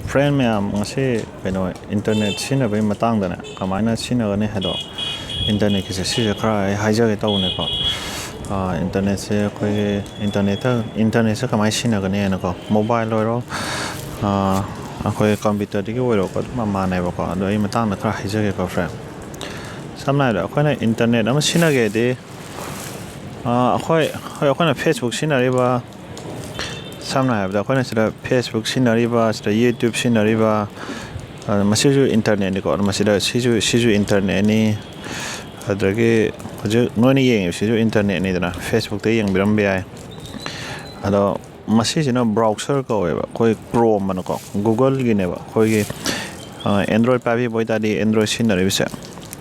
Friend ꯃꯌꯥꯝ ꯉꯁꯤ ꯀꯩꯅꯣ ꯏꯟꯇꯔꯅꯦꯠ ꯁꯤꯖꯤꯟꯅꯕꯒꯤ ꯃꯇꯥꯡꯗꯅꯦ ꯀꯃꯥꯏꯅ ꯁꯤꯖꯤꯟꯅꯒꯅꯤ ꯍꯥꯏꯗꯣ ꯏꯟꯇꯔꯅꯦꯠꯀꯤꯁꯦ ꯁꯤꯁꯦ ꯈꯔ ꯑꯩ ꯍꯥꯏꯖꯒꯦ ꯇꯧꯕꯅꯦꯀꯣ ꯏꯟꯇꯔꯅꯦꯠꯁꯦ ꯑꯩꯈꯣꯏꯒꯤ ꯏꯟꯇꯔꯅꯦꯠꯁꯦ ꯀꯃꯥꯏꯅ ꯁꯤꯖꯤꯟꯅꯒꯅꯤꯅꯀꯣ ꯃꯣꯕꯥꯏꯜ ꯑꯣꯏꯔꯣ ꯑꯩꯈꯣꯏ ꯀꯝꯄ꯭ꯌꯨꯇꯔꯗꯒꯤ ꯑꯣꯏꯔꯣꯀꯣ ꯑꯗꯨꯝ ꯃꯥꯟꯅꯩꯕꯀꯣ ꯑꯗꯣ ꯑꯩ ꯃꯇꯥꯡꯗ ꯈꯔ ꯍꯥꯏꯖꯒꯦꯀꯣ ꯐ꯭ꯔꯦꯟ ꯁꯝꯅ ꯍꯥꯏꯔꯕꯗ ꯑꯩꯈꯣꯏꯅ ꯏꯟꯇꯔꯅꯦꯠ ꯑꯃ ꯁꯤꯖꯤꯟꯅꯒꯦꯗꯤ ꯑꯩꯈꯣꯏꯅ ꯐꯦꯁꯕꯨꯛ ꯁꯤꯖꯤꯟꯅꯔꯤꯕ ꯁꯝꯅ ꯍꯥꯏꯔꯕꯗ ꯑꯩꯈꯣꯏꯅ ꯁꯤꯗ ꯐꯦꯁꯕꯨꯛ ꯁꯤꯖꯤꯟꯅꯔꯤꯕ ꯁꯤꯗ ꯌꯨꯇ꯭ꯌꯨꯕ ꯁꯤꯖꯤꯟꯅꯔꯤꯕ ꯃꯁꯤꯁꯨ ꯏꯟꯇꯔꯅꯦꯠꯅꯤꯀꯣ ꯃꯁꯤꯗ ꯁꯤꯁꯨ ꯏꯟꯇꯔꯅꯦꯠꯅꯤ ꯑꯗꯨꯗꯒꯤ ꯍꯧꯖꯤꯛ ꯅꯣꯏꯅ ꯌꯦꯡꯉꯤꯕꯁꯤꯁꯨ ꯏꯟꯇꯔꯅꯦꯠꯅꯤꯗꯅ ꯐꯦꯁꯕꯨꯛꯇ ꯌꯦꯡꯕꯤꯔꯝꯕ ꯌꯥꯏ ꯑꯗꯣ ꯃꯁꯤꯁꯤꯅ ꯕ꯭ꯔꯥꯎꯁꯔ ꯀꯧꯋꯦꯕ ꯑꯩꯈꯣꯏ ꯀ꯭ꯔꯣꯝ ꯑꯅꯀꯣ ꯒꯨꯒꯜꯒꯤꯅꯦꯕ ꯑꯩꯈꯣꯏꯒꯤ ꯑꯦꯟꯗ꯭ꯔꯣꯏꯗ ꯄꯥꯏꯕꯤꯕ ꯑꯣꯏꯇꯥꯔꯗꯤ ꯑꯦꯟꯗ꯭ꯔꯣꯏꯗ ꯁꯤꯖꯤꯟꯅꯔꯤꯕꯁꯦ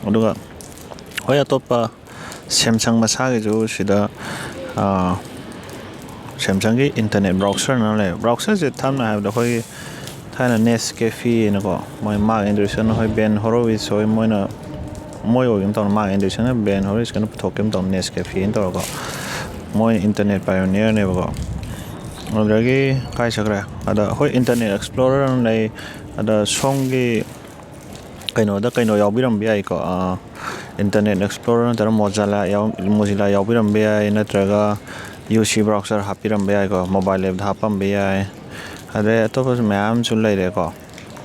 ꯑꯗꯨꯒ ꯍꯣꯏ ꯑꯇꯣꯞꯄ ꯁꯦꯝꯁꯪ ꯃꯁꯥꯒꯤꯁꯨ ꯁꯤꯗ ꯁꯦꯝꯁꯪꯒꯤ ꯏꯟꯇꯔꯅꯦꯠ ꯕ꯭ꯔꯥꯎꯁꯔꯅ ꯂꯩ ꯕ꯭ꯔꯥꯎꯁꯔꯁꯦ ꯊꯝꯅ ꯍꯥꯏꯔꯕꯗ ꯑꯩꯈꯣꯏꯒꯤ ꯊꯥꯏꯅ ꯅꯦꯁ ꯀꯦꯐꯤꯅꯀꯣ ꯃꯣꯏ ꯃꯥꯔꯛ ꯑꯦꯟꯗꯔꯁꯟ ꯍꯣꯏ ꯕꯦꯟ ꯍꯣꯔꯣꯋꯤꯠꯁ ꯍꯣꯏ ꯃꯣꯏ ꯑꯣꯏꯒꯅ ꯇꯧꯅ ꯃꯥꯔꯛ ꯑꯦꯟꯗꯔꯁꯟꯅ ꯕꯦꯟ ꯍꯣꯔꯣꯋꯤꯠꯁꯀꯅ ꯄꯨꯊꯣꯛꯀꯦꯅ ꯇꯧꯅ ꯅꯦꯁ ꯀꯦꯐꯤꯅ ꯇꯧꯔꯒ ꯃꯣꯏ ꯏꯟꯇꯔꯅꯦꯠ ꯄꯥꯏꯌꯣꯅꯤꯌꯔꯅꯦꯕꯀꯣ ꯑꯗꯨꯗꯒꯤ ꯀꯥꯏ ꯆꯠꯈ꯭ꯔꯦ ꯑꯗ ꯍꯣꯏ ꯏꯟꯇꯔꯅꯦꯠ ꯑꯦꯛꯁꯄ꯭ꯂꯣꯔꯔ ꯑꯃ ꯂꯩ ꯑꯗ ꯁꯣꯝꯒꯤ ꯀꯩꯅꯣ ꯌꯥꯎꯕꯤꯔꯝꯕ ꯌꯥꯏꯀꯣ ꯏꯟꯇꯔꯅꯦꯠ ꯑꯦꯛꯁꯄ꯭ꯂꯣꯔꯔ ꯅꯠꯇ꯭ꯔꯒ ꯃꯣꯖꯤꯂꯥ ꯌꯥꯎꯕꯤꯔꯝꯕ ꯌꯥꯏ ꯅꯠꯇ꯭ꯔꯒ UC ꯕ꯭ꯔꯥꯎꯁꯔ ꯍꯥꯞꯄꯤꯔꯝꯕ ꯌꯥꯏꯀꯣ ꯃꯣꯕꯥꯏꯜ ꯑꯦꯞꯇ ꯍꯥꯞꯄꯝꯕ ꯌꯥꯏ ꯑꯗꯩ ꯑꯇꯣꯞꯄꯁꯨ ꯃꯌꯥꯝꯁꯨ ꯂꯩꯔꯦꯀꯣ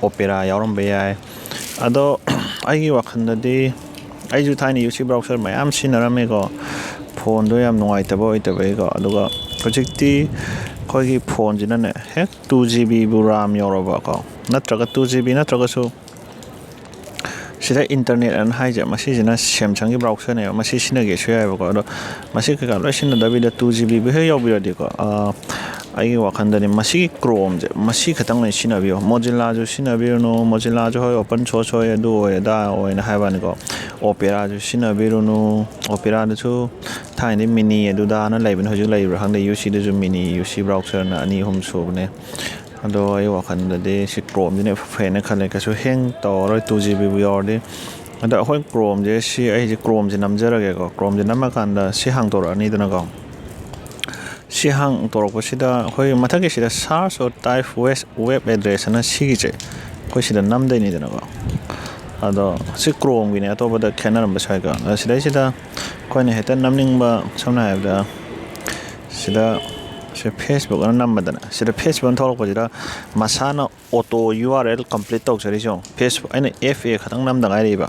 ꯑꯣꯄꯦꯔꯥ ꯌꯥꯎꯔꯝꯕ ꯌꯥꯏ ꯑꯗꯣ ꯑꯩꯒꯤ ꯋꯥꯈꯜꯗꯗꯤ ꯑꯩꯁꯨ ꯊꯥꯏꯅ UC ꯕ꯭ꯔꯥꯎꯁꯔ ꯃꯌꯥꯝ ꯁꯤꯖꯤꯟꯅꯔꯝꯃꯦꯀꯣ ꯐꯣꯟꯗꯣ ꯌꯥꯝ ꯅꯨꯡꯉꯥꯏꯇꯕ ꯑꯣꯏꯗꯕꯩꯀꯣ ꯑꯗꯨꯒ ꯍꯧꯖꯤꯛꯇꯤ ꯑꯩꯈꯣꯏꯒꯤ ꯐꯣꯟꯁꯤꯅꯅꯦ ꯍꯦꯛ 2GB ꯔꯥꯝ ꯌꯧꯔꯕꯀꯣ ꯅꯠꯇ꯭ꯔꯒ 2GB ꯅꯠꯇ꯭ꯔꯒꯁꯨ ꯁꯤꯗ ꯏꯟꯇꯔꯅꯦꯠ ꯑꯅ ꯍꯥꯏꯁꯦ ꯃꯁꯤꯁꯤꯅ ꯁꯦꯝꯁꯪꯒꯤ ꯕ꯭ꯔꯥꯎꯁꯔꯅꯦꯕ ꯃꯁꯤ ꯁꯤꯖꯤꯟꯅꯒꯦꯁꯨ ꯌꯥꯏꯑꯕꯀꯣ ꯑꯗꯣ ꯃꯁꯤ ꯀꯩꯀꯥ ꯂꯣꯏ ꯁꯤꯖꯤꯟꯅꯗꯕꯤꯗ 2GBꯕꯨ ꯍꯦꯛ ꯌꯧꯕꯤꯔꯗꯤꯀꯣ ꯑꯩꯒꯤ ꯋꯥꯈꯜꯗꯗꯤ ꯃꯁꯤꯒꯤ ꯀ꯭ꯔꯣꯝꯁꯦ ꯃꯁꯤ ꯈꯛꯇꯪ ꯑꯣꯏꯅ ꯁꯤꯖꯤꯟꯅꯕꯤꯌꯨ ꯃꯣꯖꯤꯂꯥꯁꯨ ꯁꯤꯖꯤꯟꯅꯕꯤꯔꯨꯅꯨ ꯃꯣꯖꯤꯂꯥꯁꯨ ꯍꯣꯏ ꯑꯣꯄꯟ ꯁꯣꯔꯁ ꯍꯣꯏ ꯑꯗꯨ ꯑꯣꯏ ꯑꯗꯥ ꯑꯣꯏꯅ ꯍꯥꯏꯕꯅꯤꯀꯣ ꯑꯣꯄꯦꯔꯥꯁꯨ ꯁꯤꯖꯤꯟꯅꯕꯤꯔꯨꯅꯨ ꯑꯣꯄꯦꯔꯥꯗꯁꯨ ꯊꯥꯏꯅꯗꯤ ꯃꯤꯅꯤ ꯑꯗꯨꯗꯥꯅ ꯂꯩꯕꯅꯤ ꯍꯧꯖꯤꯛ ꯂꯩꯕ꯭ꯔꯥ ꯈꯪꯗꯦ UCꯗꯁꯨ ꯃꯤꯅꯤ UC ꯕ꯭ꯔꯥꯎꯁꯔꯅ 2-3 ꯁꯨꯕꯅꯦ ꯑꯗꯣ ꯑꯩ ꯋꯥꯈꯜꯗꯗꯤ ꯁꯤ ꯀ꯭ꯔꯣꯝꯁꯤꯅ ꯐꯩꯅ ꯈꯜꯂꯦ ꯀꯩꯁꯨ ꯍꯦꯡ ꯇꯧꯔꯔꯣꯏ 2GBꯕꯨ ꯌꯧꯔꯗꯤ ꯑꯗꯣ ꯑꯩꯈꯣꯏ ꯀ꯭ꯔꯣꯝꯁꯦ ꯑꯩꯁꯦ ꯀ꯭ꯔꯣꯝꯁꯦ ꯅꯝꯖꯔꯒꯦꯀꯣ ꯀ꯭ꯔꯣꯝꯁꯦ ꯅꯝꯃꯀꯥꯟꯗ ꯁꯤ ꯍꯥꯡꯇꯣꯔꯛꯑꯅꯤꯗꯅꯀꯣ ꯁꯤ ꯍꯥꯡꯇꯣꯔꯛꯄꯁꯤꯗ ꯑꯩꯈꯣꯏ ꯃꯊꯛꯀꯤꯁꯤꯗ search or type web address ꯑꯅ ꯁꯤꯒꯤꯁꯦ ꯑꯩꯈꯣꯏ ꯁꯤꯗ ꯅꯝꯗꯣꯏꯅꯤꯗꯅꯀꯣ ꯑꯗꯣ ꯁꯤ ꯀ꯭ꯔꯣꯝꯒꯤꯅꯦ ꯑꯇꯣꯞꯄꯗ ꯈꯦꯠꯅꯔꯝꯕꯁꯨ ꯌꯥꯏꯀꯣ ꯑꯗꯣ ꯁꯤꯗꯩꯁꯤꯗ ꯑꯩꯈꯣꯏꯅ ꯍꯦꯛꯇ ꯅꯝꯅꯤꯡꯕ ꯁꯝꯅ ꯍꯥꯏꯔꯕꯗ ꯁꯤꯗ ꯐꯦꯁꯕꯨꯛ ꯑꯅ ꯅꯝꯕꯗꯅ ꯁꯤꯗ ꯐꯦꯁꯕꯨꯛ ꯑꯅ ꯊꯣꯛꯂꯛꯄꯁꯤꯗ ꯃꯁꯥꯅ ꯑꯣꯇꯣ URL ꯀꯝꯄ꯭ꯂꯤꯠ ꯇꯧꯖꯔꯤꯁꯦ ꯐꯦꯁꯕꯨꯛ ꯑꯩꯅ FA ꯈꯛꯇꯪ ꯅꯝꯗ ꯉꯥꯏꯔꯤꯕ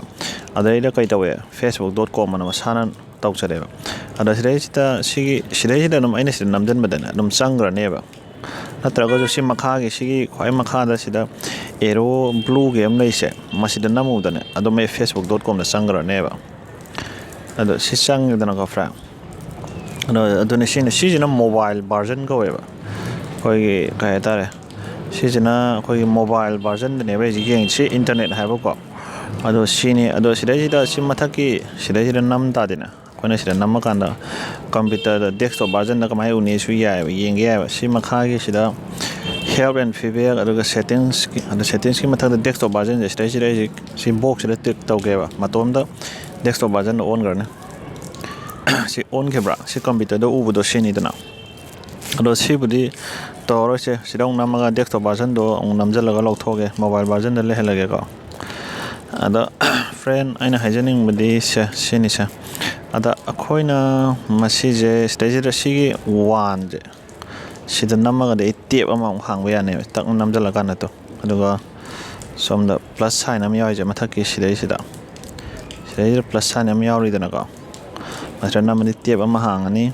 ꯑꯗꯩꯗ ꯀꯩ ꯇꯧꯋꯦ facebook.com ꯑꯅ ꯃꯁꯥꯅ ꯇꯧꯖꯔꯦꯕ ꯑꯗꯣ ꯁꯤꯗꯩꯁꯤꯗ ꯑꯗꯨꯝ ꯑꯩꯅ ꯁꯤꯗ ꯅꯝꯁꯤꯟꯕꯗꯅꯦ ꯑꯗꯨꯝ ꯆꯪꯈ꯭ꯔꯅꯦꯕ ꯅꯠꯇ꯭ꯔꯒꯁꯨ ꯁꯤ ꯃꯈꯥꯒꯤ ꯁꯤꯒꯤ ꯈ꯭ꯋꯥꯏ ꯃꯈꯥꯗ ꯁꯤꯗ ꯑꯦꯔꯣ ꯕ꯭ꯂꯨꯒꯤ ꯑꯃ ꯂꯩꯁꯦ ꯃꯁꯤꯗ ꯅꯝꯃꯨꯕꯗꯅꯦ ꯑꯗꯨꯝ ꯑꯩ facebook.comꯗ ꯆꯪꯈ꯭ꯔꯅꯦꯕ ꯑꯗꯣ ꯁꯤ ꯆꯪꯉꯤꯗꯅꯀꯣ ꯐ꯭ꯔꯦꯟ ꯑꯗꯨꯅꯦ ꯁꯤꯁꯤꯅ ꯃꯣꯕꯥꯏꯜ ꯚꯔꯖꯟ ꯀꯧꯋꯦꯕ ꯑꯩꯈꯣꯏꯒꯤ ꯀꯩ ꯍꯥꯏꯇꯥꯔꯦ ꯁꯤꯁꯤꯅ ꯑꯩꯈꯣꯏꯒꯤ ꯃꯣꯕꯥꯏꯜ ꯚꯔꯖꯟꯗꯅꯦꯕ ꯍꯧꯖꯤꯛ ꯌꯦꯡꯉꯤ ꯁꯤ ꯏꯟꯇꯔꯅꯦꯠ ꯍꯥꯏꯕꯀꯣ ꯑꯗꯣ ꯁꯤꯅꯤ ꯑꯗꯣ ꯁꯤꯗꯩꯁꯤꯗ ꯁꯤ ꯃꯊꯛꯀꯤ ꯁꯤꯗꯩꯁꯤꯗ ꯅꯝ ꯇꯥꯗꯦꯅ ꯑꯩꯈꯣꯏꯅ ꯁꯤꯗ ꯅꯝꯃꯀꯥꯟꯗ ꯀꯝꯄ꯭ꯌꯨꯇꯔꯗ ꯗꯦꯛꯁꯇꯣꯞ ꯚꯔꯖꯟꯗ ꯀꯃꯥꯏꯅ ꯎꯅꯤꯁꯨ ꯌꯥꯏꯑꯕ ꯌꯦꯡꯒꯦ ꯌꯥꯏꯑꯕ ꯁꯤ ꯃꯈꯥꯒꯤ ꯁꯤꯗ ꯍꯦꯜꯞ ꯑꯦꯟ ꯐꯤꯗꯕꯦꯛ ꯑꯗꯨꯒ ꯁꯦꯇꯤꯡꯁꯀꯤ ꯃꯊꯛꯇ ꯗꯦꯛꯁꯇꯣꯞ ꯚꯔꯖꯟꯁꯦ ꯁꯤꯗꯩꯁꯤꯗ ꯑꯩꯁꯦ ꯁꯤ ꯕꯣꯛꯁꯤꯗ ꯇꯤꯛ ꯇꯧꯒꯦꯕ ꯃꯇꯣꯝꯗ ꯗꯦꯛꯁꯇꯣꯞ ꯚꯔꯖꯟꯗ ꯑꯣꯟꯈ꯭ꯔꯅꯤ ꯁꯤ ꯑꯣꯟꯈꯤꯕ꯭ꯔꯥ ꯁꯤ ꯀꯝꯄ꯭ꯌꯨꯇꯔꯗ ꯎꯕꯗꯣ ꯁꯤꯅꯤꯗꯅ ꯑꯗꯣ ꯁꯤꯕꯨꯗꯤ ꯇꯧꯔꯔꯣꯏꯁꯦ ꯁꯤꯗ ꯑꯃꯨꯛ ꯅꯝꯃꯒ ꯗꯦꯛꯁꯇꯣꯞ ꯚꯔꯖꯟꯗꯣ ꯑꯃꯨꯛ ꯅꯝꯁꯤꯜꯂꯒ ꯂꯧꯊꯣꯛꯑꯒꯦ ꯃꯣꯕꯥꯏꯜ ꯚꯔꯖꯟꯗ ꯂꯩꯍꯜꯂꯒꯦꯀꯣ ꯑꯗ ꯐ꯭ꯔꯦꯟ ꯑꯩꯅ ꯍꯥꯏꯖꯅꯤꯡꯕꯗꯤ ꯁꯤꯅꯤꯁꯦ ꯑꯗ ꯑꯩꯈꯣꯏꯅ ꯃꯁꯤꯁꯦ ꯁꯤꯗꯩꯁꯤꯗ ꯁꯤꯒꯤ ꯋꯥꯟꯁꯦ ꯁꯤꯗ ꯅꯝꯃꯒꯗꯤ ꯑꯩ ꯇꯦꯞ ꯑꯃꯃꯨꯛ ꯍꯥꯡꯕ ꯌꯥꯅꯦꯕ ꯇꯛꯅ ꯅꯝꯁꯤꯜꯂꯀꯥꯟꯗ ꯑꯗꯨꯒ ꯁꯣꯝꯗ ꯄ꯭ꯂꯁ ꯁꯥꯏꯟ ꯑꯃ ꯌꯥꯎꯔꯤꯁꯦ ꯃꯊꯛꯀꯤ ꯁꯤꯗꯩꯁꯤꯗ ꯄ꯭ꯂꯁ ꯁꯥꯏꯟ ꯑꯃ ꯌꯥꯎꯔꯤꯗꯅꯀꯣ ꯃꯁꯤꯗ ꯅꯝꯃꯗꯤ ꯇꯦꯞ ꯑꯃ ꯍꯥꯡꯉꯅꯤ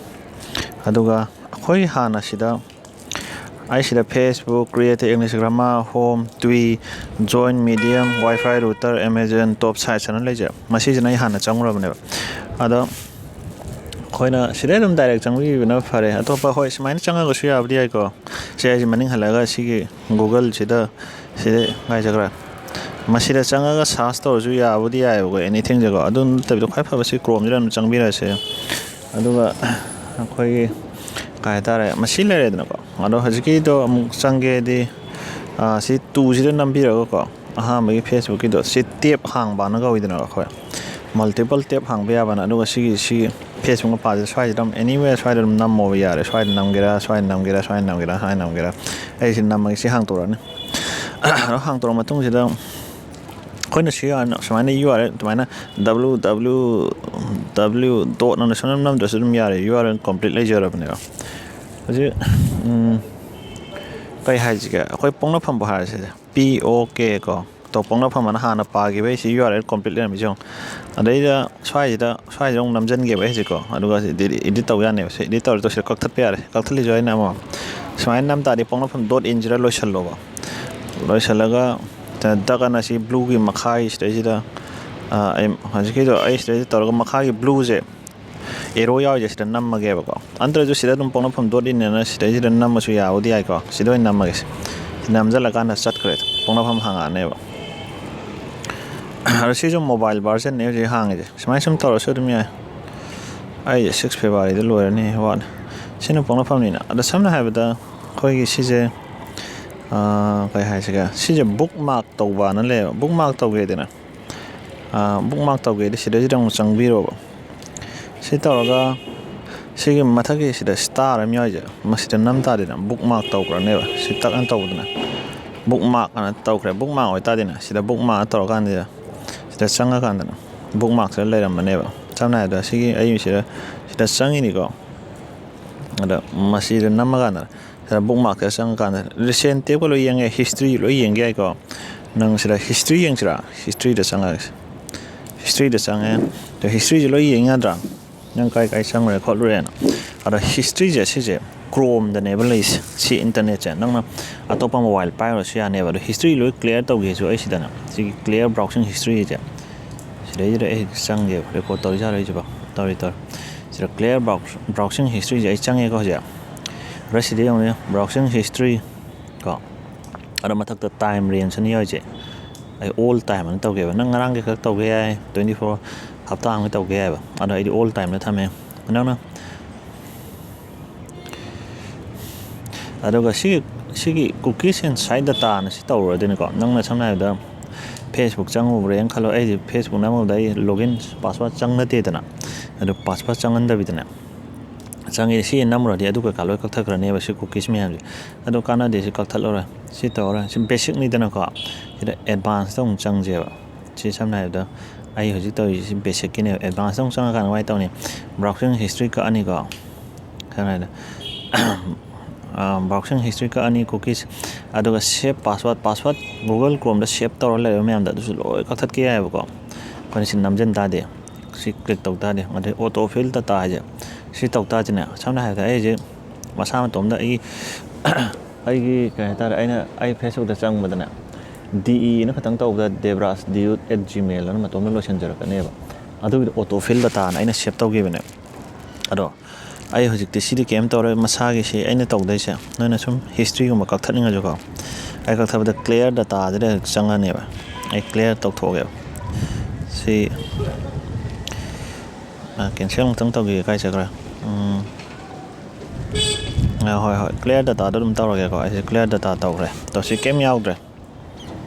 ꯑꯗꯨꯒ ꯑꯩꯈꯣꯏ ꯍꯥꯟꯅ ꯁꯤꯗ Facebook creative English grammar home ꯇ꯭ꯋꯤ join medium wifi router Amazon top sites ꯑꯅ ꯂꯩꯖꯩ ꯃꯁꯤꯁꯤꯅ ꯑꯩ ꯍꯥꯟꯅ ꯆꯪꯉꯨꯔꯕꯅꯦꯕ ꯑꯗꯣ ꯑꯩꯈꯣꯏꯅ ꯁꯤꯗꯩ ꯑꯗꯨꯝ ꯗꯥꯏꯔꯦꯛ ꯆꯪꯕꯤꯕꯅ ꯐꯔꯦ ꯑꯇꯣꯞꯄ ꯍꯣꯏ ꯁꯨꯃꯥꯏꯅ ꯆꯪꯉꯒꯁꯨ ꯌꯥꯕꯗꯤ ꯌꯥꯏꯀꯣ ꯁꯤ ꯑꯩꯁꯦ ꯃꯅꯤꯡ ꯍꯜꯂꯒ ꯁꯤꯒꯤ ꯒꯨꯒꯜꯁꯤꯗ ꯉꯥꯏꯖꯈ꯭ꯔꯦ ꯃꯁꯤꯗ ꯆꯪꯉꯒ ꯁꯥꯔꯆ ꯇꯧꯔꯁꯨ ꯌꯥꯕꯨꯗꯤ ꯌꯥꯏꯑꯕꯀꯣ ꯑꯦꯅꯤꯊꯤꯡꯁꯦꯀꯣ ꯑꯗꯨ ꯅꯠꯇꯕꯤꯗ ꯈ꯭ꯋꯥꯏ ꯐꯕꯁꯤ ꯀ꯭ꯔꯣꯝꯁꯤꯗ ꯑꯗꯨꯝ ꯆꯪꯕꯤꯔꯁꯦ ꯑꯗꯨꯒ ꯑꯩꯈꯣꯏꯒꯤ ꯀꯩ ꯍꯥꯏꯇꯥꯔꯦ ꯃꯁꯤ ꯂꯩꯔꯦꯗꯅꯀꯣ ꯑꯗꯣ ꯍꯧꯖꯤꯛꯀꯤꯗꯣ ꯑꯃꯨꯛ ꯆꯪꯒꯦꯗꯤ ꯁꯤ 2ꯁꯤꯗ ꯅꯝꯕꯤꯔꯒꯀꯣ ꯑꯍꯥꯟꯕꯒꯤ ꯐꯦꯁꯕꯨꯛꯀꯤꯗꯣ ꯁꯤ ꯇꯦꯞ ꯍꯥꯡꯕꯅ ꯀꯧꯏꯗꯅ ꯑꯩꯈꯣꯏ ꯃꯜꯇꯤꯄꯜ ꯇꯦꯞ ꯍꯥꯡꯕ ꯌꯥꯕꯅ ꯑꯗꯨꯒ ꯁꯤꯒꯤ ꯐꯦꯁꯕꯨꯛ ꯃꯄꯥꯁꯤꯗ ꯁ꯭ꯋꯥꯏꯁꯤꯗ ꯑꯗꯨꯝ ꯑꯦꯅꯤꯋꯦꯔ ꯁ꯭ꯋꯥꯏꯗ ꯑꯗꯨꯝ ꯅꯝꯃꯣꯕ ꯌꯥꯔꯦ ꯁ꯭ꯋꯥꯏꯗ ꯅꯝꯒꯦꯔꯥ ꯁ꯭ꯋꯥꯏꯗ ꯅꯝꯒꯦꯔꯥ ꯑꯩꯁꯤ ꯅꯝꯃꯒꯦ ꯁꯤ ꯍꯥꯡꯇꯣꯔꯛꯑꯅꯤ ꯍꯥꯡꯇꯣꯛꯑ ꯃꯇꯨꯡꯁꯤꯗ ꯑꯩꯈꯣꯏꯅ ꯁꯨꯃꯥꯏꯅ URL ꯑꯗꯨꯃꯥꯏꯅ www dot ꯅꯪꯅ ꯁꯨꯝ ꯅꯝꯗ꯭ꯔꯁꯨ ꯑꯗꯨꯝ ꯌꯥꯔꯦ URL ꯀꯝꯄ꯭ꯂꯤꯠ ꯂꯩꯖꯔꯕꯅꯦꯕ ꯍꯧꯖꯤꯛ ꯀꯩ ꯍꯥꯏꯁꯤꯒꯦ ꯑꯩꯈꯣꯏ ꯄꯣꯛꯅꯐꯝꯕꯨ ꯍꯥꯏꯔꯁꯤꯗ POK ꯀꯣ ꯄꯣꯛꯅꯐꯝ ꯑꯅ ꯍꯥꯟꯅ ꯄꯥꯈꯤꯕ ꯁꯤ URL ꯀꯝꯄ꯭ꯂꯤꯠ ꯂꯩꯔꯝꯃꯤꯁꯦ ꯌꯦꯡꯉꯣ ꯑꯗꯩꯗ ꯁ꯭ꯋꯥꯏꯁꯤꯗ ꯑꯃꯨꯛ ꯅꯝꯁꯤꯟꯒꯦꯕ ꯍꯧꯖꯤꯛꯀꯣ ꯑꯗꯨꯒ ꯏꯗꯤꯠ ꯇꯧ ꯌꯥꯅꯦꯕ ꯁꯤ ꯏꯗꯤꯠ ꯇꯧꯔ ꯁꯤꯗ ꯀꯛꯊꯠꯄ ꯌꯥꯔꯦ ꯀꯛꯊꯠꯂꯤꯁꯨ ꯑꯩꯅ ꯑꯃꯨꯛ ꯁꯨꯃꯥꯏꯅ ꯅꯝ ꯇꯥꯔꯗꯤ ꯄꯣꯛꯅꯐꯝ .inꯁꯤꯗ ꯂꯣꯏꯁꯜꯂꯣꯕ ꯂꯣꯏꯁꯜꯂꯒ ꯗꯛꯑꯅ ꯁꯤ ꯕ꯭ꯂꯨꯒꯤ ꯃꯈꯥꯒꯤ ꯁꯤꯗꯩꯁꯤꯗ ꯍꯧꯖꯤꯛꯀꯤꯗꯣ ꯑꯩ ꯁꯤꯗꯩꯁꯤꯗ ꯇꯧꯔꯒ ꯃꯈꯥꯒꯤ ꯕ꯭ꯂꯨꯁꯦ ꯑꯦꯔꯣ ꯌꯥꯎꯔꯤꯁꯦ ꯁꯤꯗ ꯅꯝꯃꯒꯦꯕꯀꯣ ꯑꯟꯇ꯭ꯔꯁꯨ ꯁꯤꯗ ꯑꯗꯨꯝ ꯄꯣꯛꯅꯐꯝ .inꯅ ꯁꯤꯗꯩꯁꯤꯗ ꯅꯝꯃꯁꯨ ꯌꯥꯕꯨꯗꯤ ꯌꯥꯏꯀꯣ ꯁꯤꯗ ꯑꯣꯏꯅ ꯅꯝꯃꯒꯦ ꯅꯝꯁꯤꯜꯂꯀꯥꯟꯗ ꯆꯠꯈ꯭ꯔꯦ ꯄꯣꯛꯅꯐꯝ ꯍꯥꯡꯉꯛꯑꯅꯦꯕ ꯑꯗꯣ ꯁꯤꯁꯨ ꯃꯣꯕꯥꯏꯜ ꯚꯔꯖꯟꯅꯦ ꯍꯧꯖꯤꯛ ꯍꯥꯡꯉꯤꯁꯦ ꯁꯨꯃꯥꯏꯅ ꯁꯨꯝ ꯇꯧꯔꯁꯨ ꯑꯗꯨꯝ ꯌꯥꯏ ꯑꯩ 6 ꯐꯦꯕꯋꯥꯔꯤꯗ ꯂꯣꯏꯔꯅꯤ ꯋꯥꯠꯂꯦ ꯁꯤꯅ ꯄꯣꯛꯅꯐꯝꯅꯤꯅ ꯑꯗꯣ ꯁꯝꯅ ꯍꯥꯏꯔꯕꯗ ꯑꯩꯈꯣꯏꯒꯤ ꯁꯤꯁꯦ ꯀꯩ ꯍꯥꯏꯁꯤꯒꯦ ꯁꯤꯁꯦ ꯕꯨꯛ ꯃꯥꯔꯛ ꯇꯧꯕꯅ ꯂꯩꯌꯦꯕ ꯕꯨꯛ ꯃꯥꯔꯛ ꯇꯧꯒꯦꯗꯅ ꯕꯨꯛ ꯃꯥꯔꯛ ꯇꯧꯒꯦꯗꯤ ꯁꯤꯗꯩꯁꯤꯗ ꯑꯃꯨꯛ ꯆꯪꯕꯤꯔꯣꯕ ꯁꯤ ꯇꯧꯔꯒ ꯁꯤꯒꯤ ꯃꯊꯛꯀꯤ ꯁꯤꯗ ꯁ꯭ꯇꯥꯔ ꯑꯃ ꯌꯥꯎꯔꯤꯁꯦ ꯃꯁꯤꯗ ꯅꯝ ꯇꯥꯔꯦꯗꯅ ꯕꯨꯛ ꯃꯥꯔꯛ ꯇꯧꯈ꯭ꯔꯅꯦꯕ ꯁꯤ ꯇꯛꯅ ꯇꯧꯕꯗꯅ ꯕꯨꯛ ꯃꯥꯔꯛ ꯑꯅ ꯇꯧꯈ꯭ꯔꯦ ꯕꯨꯛ ꯃꯥꯔꯛ ꯑꯣꯏꯇꯥꯔꯗꯤꯅꯦ ꯁꯤꯗ ꯕꯨꯛ ꯃꯥꯔꯛ ꯇꯧꯔꯀꯥꯟꯗ ꯁꯤꯗ ꯆꯪꯉꯀꯥꯟꯗꯅ ꯕꯨꯛ ꯃꯥꯔꯛꯁꯤꯗ ꯂꯩꯔꯝꯕꯅꯦꯕ ꯁꯝꯅ ꯍꯥꯏꯔꯕꯗ ꯁꯤꯒꯤ ꯑꯩ ꯁꯤꯗ ꯆꯪꯉꯤꯅꯤꯀꯣ ꯑꯗ ꯃꯁꯤꯗ ꯅꯝꯃꯀꯥꯟꯗ ꯁꯤꯗ ꯕꯨꯛ ꯃꯥꯔꯛꯁꯤꯗ ꯆꯪꯉꯀꯥꯟꯗ ꯔꯤꯁꯦꯟ ꯇꯦꯞꯀ ꯂꯣꯏ ꯌꯦꯡꯉꯦ ꯍꯤꯁꯇ꯭ꯔꯤ ꯂꯣꯏ ꯌꯦꯡꯒꯦ ꯌꯥꯏꯀꯣ ꯅꯪ ꯁꯤꯗ ꯍꯤꯁꯇ꯭ꯔꯤ ꯌꯦꯡꯁꯤꯔꯥ ꯍꯤꯁꯇ꯭ꯔꯤꯗ ꯆꯪꯉꯒꯦ ꯍꯤꯁꯇ꯭ꯔꯤꯗ ꯆꯪꯉꯦ ꯑꯗꯣ ꯍꯤꯁꯇ꯭ꯔꯤꯁꯦ ꯂꯣꯏ ꯌꯦꯡ ꯌꯥꯗ꯭ꯔꯥ ꯅꯪ ꯀꯥꯏ ꯆꯪꯉꯨꯔꯦ ꯈꯣꯠꯂꯨꯔꯦꯅ ꯑꯗꯣ ꯍꯤꯁꯇ꯭ꯔꯤꯁꯦ ꯁꯤꯁꯦ ꯀ꯭ꯔꯣꯝꯗꯅꯦꯕ ꯂꯩꯔꯤꯁꯦ ꯁꯤ ꯏꯟꯇꯔꯅꯦꯠꯁꯦ ꯅꯪꯅ ꯑꯇꯣꯞꯄ ꯃꯣꯕꯥꯏꯜ ꯄꯥꯏꯔꯁꯨ ꯌꯥꯅꯦꯕ ꯑꯗꯣ ꯍꯤꯁꯇ꯭ꯔꯤ ꯂꯣꯏ ꯀ꯭ꯂꯤꯌꯥꯔ ꯇꯧꯒꯦꯁꯨ ꯑꯩ ꯁꯤꯗꯅ ꯁꯤꯒꯤ ꯀ꯭ꯂꯤꯌꯥꯔ ꯕ꯭ꯔꯥꯎꯁꯤꯡ ꯍꯤꯁꯇ꯭ꯔꯤꯁꯦ ꯁꯤꯗꯩꯁꯤꯗ ꯑꯩ ꯆꯪꯒꯦꯕ ꯔꯦꯀꯣꯔꯠ ꯇꯧꯔꯤꯖꯥꯠꯂꯣ ꯑꯩꯁꯤꯕꯣ ꯇꯧꯔꯤ ꯁꯤꯗ ꯀ꯭ꯂꯤꯌꯥꯔ ꯕ꯭ꯔꯥꯎꯁꯤꯡ ꯍꯤꯁꯇ꯭ꯔꯤꯁꯦ ꯑꯩ ꯆꯪꯉꯦꯀꯣ ꯍꯧꯖꯤꯛ ꯑꯗ ꯁꯤꯗ ꯌꯦꯡꯉꯨꯅꯦ ꯕ꯭ꯔꯥꯎꯁꯤꯡ ꯍꯤꯁꯇ꯭ꯔꯤ ꯀꯣ ꯑꯗꯣ ꯃꯊꯛꯇ ꯇꯥꯏꯝ ꯔꯦꯟꯖꯅ ꯌꯥꯎꯔꯤꯁꯦ ꯑꯩ ꯑꯣꯜ ꯇꯥꯏꯝ ꯑꯅ ꯇꯧꯒꯦꯕ ꯅꯪ ꯉꯔꯥꯡꯒꯤ ꯈꯛ ꯇꯧꯒꯦ ꯌꯥꯏ 24 ꯍꯞꯇꯥ ꯑꯃꯒꯤ ꯇꯧꯒꯦ ꯌꯥꯏꯕ ꯑꯗꯣ ꯑꯩꯗꯤ ꯑꯣꯜ ꯇꯥꯏꯝꯗ ꯊꯝꯃꯦ ꯅꯪꯅ ꯑꯗꯨꯒ ꯁꯤꯒꯤ ꯀꯨꯀꯤꯁ ꯑꯦꯟ ꯁꯥꯏꯠ ꯗꯇꯥꯅ ꯁꯤ ꯇꯧꯔꯨꯔꯗꯤꯅꯤꯀꯣ ꯅꯪꯅ ꯁꯝꯅ ꯍꯥꯏꯔꯕꯗ ꯐꯦꯁꯕꯨꯛ ꯆꯪꯉꯨꯕ꯭ꯔꯦꯅ ꯈꯜꯂꯣ ꯑꯩꯗꯤ ꯐꯦꯁꯕꯨꯛ ꯅꯝꯃꯕꯗ ꯑꯩ ꯂꯣꯒꯏꯟ ꯄꯥꯁꯋꯥꯔꯗ ꯆꯪꯅꯗꯦꯗꯅ ꯑꯗꯨ ꯄꯥꯁꯋꯥꯔꯗ ꯆꯪꯍꯟꯗꯕꯤꯗꯅꯦ ꯆꯪꯉꯦ ꯁꯤ ꯅꯝꯃꯨꯔꯗꯤ ꯑꯗꯨ ꯀꯩꯀꯥ ꯂꯣꯏ ꯀꯛꯊꯈ꯭ꯔꯅꯦꯕ ꯁꯤ ꯀꯨꯀꯤꯁ ꯃꯌꯥꯝꯁꯦ ꯑꯗꯣ ꯀꯥꯟꯅꯗꯦ ꯁꯤ ꯀꯛꯊꯠꯂꯔꯣꯏ ꯁꯤ ꯇꯧꯔꯣꯏ ꯁꯤ ꯕꯦꯁꯤꯛꯅꯤꯗꯅꯀꯣ ꯁꯤꯗ ꯑꯦꯗꯚꯥꯟꯁꯇ ꯑꯃꯨꯛ ꯆꯪꯁꯦꯕ ꯁꯤ ꯁꯝꯅ ꯍꯥꯏꯔꯕꯗ ꯑꯩ ꯍꯧꯖꯤꯛ ꯇꯧꯔꯤꯁꯤ ꯕꯦꯁꯤꯛꯀꯤꯅꯦꯕ ꯑꯦꯗꯚꯥꯟꯁꯇ ꯑꯃꯨꯛ ꯆꯪꯉꯀꯥꯟꯗ ꯀꯃꯥꯏꯅ ꯇꯧꯅꯤ ꯕ꯭ꯔꯥꯎꯁꯤꯡ ꯍꯤꯁꯇ꯭ꯔꯤ ꯀꯛꯑꯅꯤꯀꯣ ꯁꯝꯅ ꯍꯥꯏꯔꯕꯗ ꯕ꯭ꯔꯥꯎꯁꯤꯡ ꯍꯤꯁꯇ꯭ꯔꯤ ꯀꯛꯑꯅꯤ ꯀꯨꯀꯤꯁ ꯑꯗꯨꯒ ꯁꯦꯞ ꯄꯥꯁꯋꯥꯔꯗ ꯒꯨꯒꯜ ꯀ꯭ꯔꯣꯝꯗ ꯁꯦꯞ ꯇꯧꯔ ꯂꯩꯕ ꯃꯌꯥꯝꯗꯣ ꯑꯗꯨꯁꯨ ꯂꯣꯏ ꯀꯛꯊꯠꯀꯦ ꯌꯥꯏꯑꯕꯀꯣ ꯑꯩꯈꯣꯏꯅ ꯁꯤ ꯅꯝꯁꯤꯟ ꯇꯥꯗꯦ ꯁꯤ ꯀ꯭ꯂꯤꯛ ꯇꯧ ꯇꯥꯗꯦ ꯑꯗꯩ ꯑꯣꯇꯣ ꯐꯤꯜ ꯗꯇꯥ ꯍꯥꯏꯁꯦ ꯁꯤ ꯇꯧ ꯇꯥꯁꯤꯅꯦ ꯁꯝꯅ ꯍꯥꯏꯔꯕꯗ ꯑꯩꯁꯦ ꯃꯁꯥ ꯃꯇꯣꯝꯗ ꯑꯩꯒꯤ ꯀꯩ ꯍꯥꯏꯇꯥꯔꯦ ꯑꯩ ꯐꯦꯁꯕꯨꯛꯇ ꯆꯪꯕꯗꯅꯦ DE ꯈꯛꯇꯪ ꯇꯧꯕꯗ devrasdiut@gmail ꯑꯅ ꯃꯇꯣꯝꯗ ꯂꯣꯏꯁꯤꯟꯖꯔꯛꯀꯅꯦꯕ ꯑꯗꯨꯒꯤꯗꯣ ꯑꯣꯇꯣ ꯐꯤꯜ ꯗꯇꯥꯅ ꯑꯩꯅ ꯁꯦꯞ ꯇꯧꯈꯤꯕꯅꯦ ꯑꯗꯣ ꯑꯩ ꯍꯧꯖꯤꯛꯇꯤ ꯁꯤꯗꯤ ꯀꯩꯝ ꯇꯧꯔꯣꯏ ꯃꯁꯥꯒꯤꯁꯤ ꯑꯩꯅ ꯇꯧꯗꯣꯏꯁꯦ ꯅꯣꯏꯅ ꯁꯨꯝ ꯍꯤꯁꯇ꯭ꯔꯤꯒꯨꯝꯕ ꯀꯛꯊꯠꯅꯤꯡꯉꯁꯨꯀꯣ ꯑꯩ ꯀꯛꯊꯠꯄꯗ ꯀ꯭ꯂꯤꯌꯥꯔ ꯗꯇꯥꯁꯤꯗ ꯆꯪꯉꯅꯦꯕ ꯑꯩ ꯀ꯭ꯂꯤꯌꯥꯔ ꯇꯧꯊꯣꯛꯑꯒꯦꯕ ꯁꯤ ꯀꯦꯟꯁꯦꯜ ꯑꯃꯨꯛꯇꯪ ꯇꯧꯈꯤꯒꯦ ꯀꯥꯏ ꯆꯠꯈ꯭ꯔꯦ ꯍꯣꯏ ꯀ꯭ꯂꯤꯌꯥꯔ ꯗꯇꯥꯗꯣ ꯑꯗꯨꯝ ꯇꯧꯔꯒꯦꯀꯣ ꯑꯩꯁꯦ ꯀ꯭ꯂꯤꯌꯥꯔ ꯗꯇꯥ ꯇꯧꯈ꯭ꯔꯦ ꯑꯗꯣ ꯁꯤ ꯀꯩꯝ ꯌꯥꯎꯗ꯭ꯔꯦ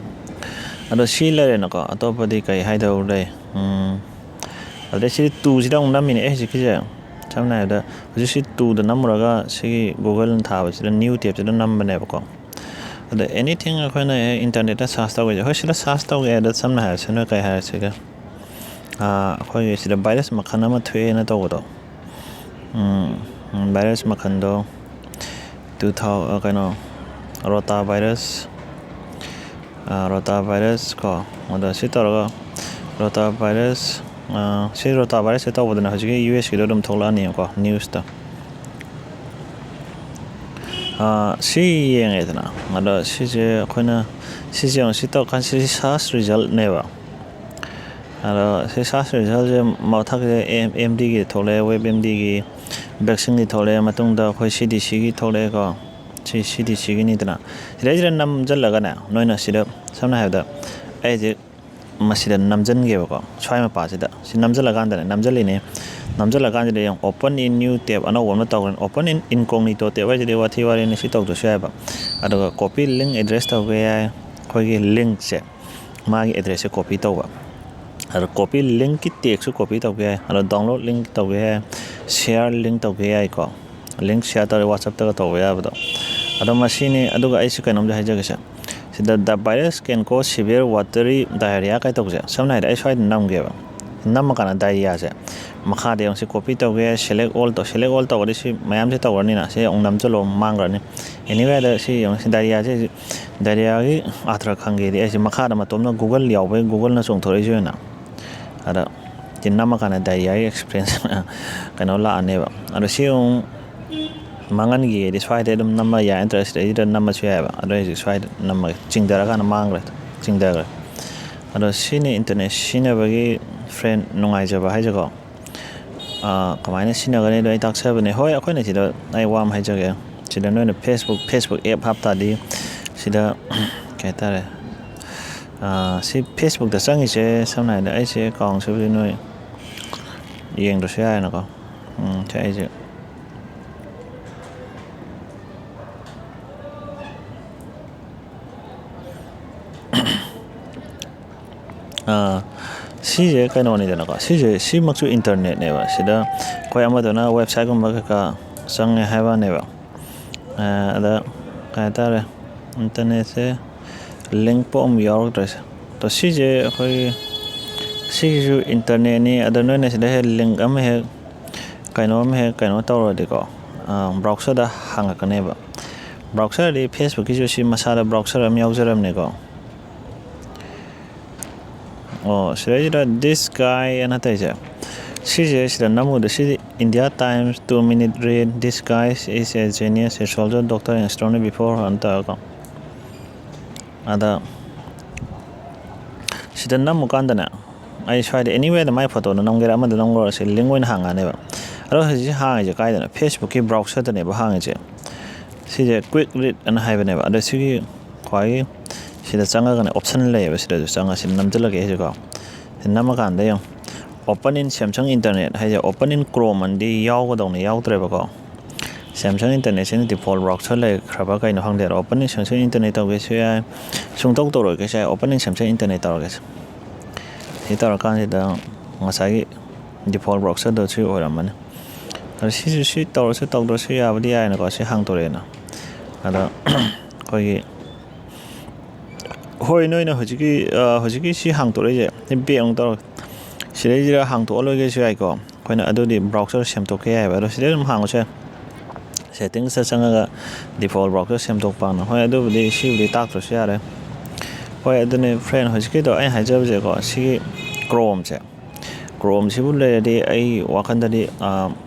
ꯑꯗꯣ ꯁꯤ ꯂꯩꯔꯦꯅꯀꯣ ꯑꯇꯣꯞꯄꯗꯤ ꯀꯩ ꯍꯥꯏꯗꯧ ꯂꯩ ꯑꯗꯩ ꯁꯤ 2ꯁꯤꯗ ꯑꯃꯨꯛ ꯅꯝꯃꯤꯅꯦ ꯍꯧꯖꯤꯛꯀꯤꯁꯦ ꯁꯝꯅ ꯍꯥꯏꯔꯕꯗ ꯍꯧꯖꯤꯛ ꯁꯤ 2ꯗ ꯅꯝꯃꯨꯔꯒ ꯁꯤꯒꯤ ꯒꯨꯒꯜꯅ ꯊꯥꯕꯁꯤꯗ ꯅ꯭ꯌꯨ ꯇꯦꯞꯁꯤꯗ ꯅꯝꯕꯅꯦꯕꯀꯣ ꯑꯗ ꯑꯦꯅꯤꯊꯤꯡ ꯑꯩꯈꯣꯏꯅ ꯏꯟꯇꯔꯅꯦꯠꯇ ꯁꯥꯔꯆ ꯇꯧꯒꯦꯁꯦ ꯍꯣꯏ ꯁꯤꯗ ꯁꯥꯔꯆ ꯇꯧꯒꯦ ꯑꯗ ꯁꯝꯅ ꯍꯥꯏꯔꯁꯤꯅ ꯀꯩ ꯍꯥꯏꯔꯁꯤꯒꯦ ꯑꯩꯈꯣꯏꯒꯤ ꯁꯤꯗ ꯚꯥꯏꯔꯁ ꯃꯈꯜ ꯑꯃ ꯊꯣꯛꯑꯦꯅ ꯇꯧꯕꯗꯣ ꯚꯥꯏꯔꯁ ꯃꯈꯜꯗꯣ ꯀꯩꯅꯣ ꯔꯣꯇꯥ ꯚꯥꯏꯔꯁ ꯀꯣ ꯑꯗ ꯁꯤ ꯇꯧꯔꯒ ꯔꯣꯇꯥ ꯚꯥꯏꯔꯁ ꯁꯤ ꯔꯣꯇꯥ ꯚꯥꯏꯔꯁꯁꯦ ꯇꯧꯕꯗꯅ ꯍꯧꯖꯤꯛꯀꯤ USꯒꯤꯗꯣ ꯑꯗꯨꯝ ꯊꯣꯛꯂꯛꯑꯅꯤꯀꯣ ꯅ꯭ꯌꯨꯁꯇ ꯁꯤ ꯌꯦꯡꯉꯦꯗꯅ ꯑꯗꯣ ꯁꯤꯁꯦ ꯑꯩꯈꯣꯏꯅ ꯁꯤꯁꯦ ꯌꯦꯡꯉꯣ ꯁꯤ ꯇꯧꯔꯀꯥꯟꯗ ꯁꯤ ꯁꯥꯔꯆ ꯔꯤꯖꯜꯠꯅꯦꯕ ꯑꯗꯣ ꯁꯤ ꯁꯥꯔꯆ ꯔꯤꯖꯜꯁꯦ ꯃꯊꯛꯁꯦ MDꯒꯤ ꯊꯣꯛꯂꯛꯑꯦ WebMDꯒꯤ ꯚꯦꯛꯁꯤꯟꯒꯤ ꯊꯣꯛꯂꯛꯑꯦ ꯃꯇꯨꯡꯗ ꯑꯩꯈꯣꯏ CDCꯒꯤ ꯊꯣꯛꯂꯛꯑꯦꯀꯣ ꯁꯤ CDCꯒꯤꯅꯤꯗꯅ ꯁꯤꯗꯩꯁꯤꯗ ꯅꯝꯁꯤꯜꯂꯒꯅꯦ ꯅꯣꯏꯅ ꯁꯤꯗ ꯁꯝꯅ ꯍꯥꯏꯔꯕꯗ ꯑꯩꯁꯦ ꯃꯁꯤꯗ ꯅꯝꯁꯤꯟꯒꯦꯕꯀꯣ ꯁ꯭ꯋꯥꯏ ꯃꯄꯥꯁꯤꯗ ꯁꯤ ꯅꯝꯁꯤꯜꯂꯀꯥꯟꯗꯅꯦ ꯅꯝꯁꯤꯜꯂꯀꯥꯟꯁꯤꯗ ꯌꯦꯡꯉꯣ ꯑꯣꯄꯟ ꯏꯟ ꯅ꯭ꯌꯨ ꯇꯦꯞ ꯑꯅꯧꯕ ꯑꯃ ꯇꯧꯈ꯭ꯔꯦ ꯑꯣꯄꯟ ꯏꯟ ꯏꯟꯀꯣꯛꯅꯤꯇꯣ ꯇꯦꯞ ꯍꯥꯏꯁꯤꯗꯤ ꯋꯥꯊꯤ ꯋꯥꯔꯦꯝꯅꯤ ꯁꯤ ꯇꯧꯗ꯭ꯔꯁꯨ ꯌꯥꯏꯕ ꯑꯗꯨꯒ ꯀꯣꯄꯤ ꯂꯤꯡ ꯑꯦꯗ꯭ꯔꯦꯁ ꯇꯧꯕ ꯌꯥꯏ ꯑꯩꯈꯣꯏꯒꯤ ꯂꯤꯡꯛꯁꯦ ꯃꯥꯒꯤ ꯑꯦꯗ꯭ꯔꯦꯁꯁꯦ ꯀꯣꯄꯤ ꯇꯧꯕ ꯑꯗꯣ ꯀꯣꯄꯤ ꯂꯤꯡꯛꯀꯤ ꯇꯦꯛꯁꯨ ꯀꯣꯄꯤ ꯇꯧꯕ ꯌꯥꯏ ꯑꯗꯣ ꯗꯥꯎꯟꯂꯣꯗ ꯂꯤꯡꯛ ꯇꯧꯕ ꯌꯥꯏ ꯁꯤꯌꯥꯔ ꯂꯤꯡꯛ ꯇꯧꯕ ꯌꯥꯏꯀꯣ ꯂꯤꯡꯛ ꯁꯤꯌꯥꯔ ꯇꯧꯔꯦ ꯋꯥꯆꯞꯇꯒ ꯇꯧꯕ ꯌꯥꯕꯗꯣ ꯑꯗꯣ ꯃꯁꯤꯅꯤ ꯑꯗꯨꯒ ꯑꯩꯁꯨ ꯀꯩꯅꯣꯝꯗꯤ ꯍꯥꯏꯖꯒꯦꯁꯦ The virus can cause severe watery diarrhea kai tawse samna ida ai swai namge ba nam kana diarrhea se makha de se copy tawge select all to si mayam se tawrani na se ong nam chalo mangrani anyway da si yong se diarrhea gi atra khange de ai makha da matom na google yaw ba google na song thori jo na ada tin nam kana diarrhea experience kana la ane ba ada si ong mangan gi de swai de dum nam ya interest de da nam chya ba ada si swai nam chingdara kana mangra chingdara ada sini internet sini bagi friend nungai jaba hai jago kamaina sina gane do ai taksa bane hoi akhoi na sida ai wam hai jage sida no Facebook app hapta di sida kaita re si Facebook da sangi se samna da ai se kong se bi noi yeng do se ai na ko cha ai je 시제 kaino ni dana ka sije si maksu internet ne ba sida koi amado na website gum ba ka sang ha ba ne ba ada ka ta re internet se link po um yaw dress to sije koi sije internet ni ada no ne sida he link am he kaino taw ro de ko browser da hang ka ne ba browser di Facebook ki jo si masada browser am yaw jaram ne ko this guy and Ataja. She says the Namu, the India Times 2-minute read. This guy is a genius, a soldier, doctor, and astronomer before Antaga. Ada she the Namu Kandana. I tried anywhere the my photo, the Nongrama, the Nongor, a linguine hanga never. I don't have hang a guide Facebook browser the neighbor hang it. She's a quick read and have never. The city quiet. Sida changa kan option le ba sida changa sin nam tela ke ko nam kan de yo open in Samsung internet ha ya open in Chrome and di yaw ko dong ne yaw tre ba ko Samsung internet sin default browser le khaba kai no hang de open in Samsung internet to ke se sung tok to ro ke se open in Samsung internet to ke se ta kan da ngasai default browser do chu ora man ar si to se tok do se ya ba di ai na ko se hang to re na ada ko gi hoi noi na hojiki si hang to je be ong to sire jira hang to lo ge si ai ko koina adu di browser sem to ke ai ba ro sire hang se settings sa sanga ga default browser sem to pa na hoi adu di si di tak to sia re hoi adu ne friend hojiki do ai ha je je ko si chrome si bu le di ai wa khan da di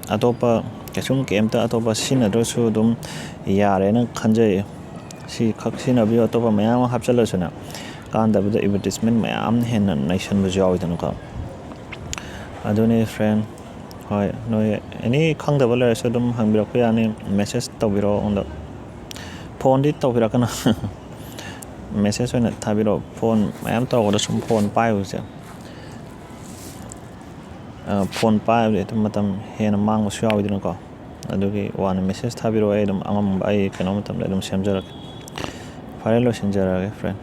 atopa ke sung game ta atopa sin ado su dum ya re na khan je si khaksin abi atopa mayam hapchalo suna kan da bu advertisement mayam hen nation bu jaw idan ka adone friend hoi no any khang da bala so dum hang biro ko yani message to biro on the phone di to biro kana message na ta biro phone mayam to ko sum phone pai u se phone pai de matam hen mang su yaw idan ka adugi wan message ta biro ai dum angam ai kana matam da dum semjara Farelo Sinjara, friend.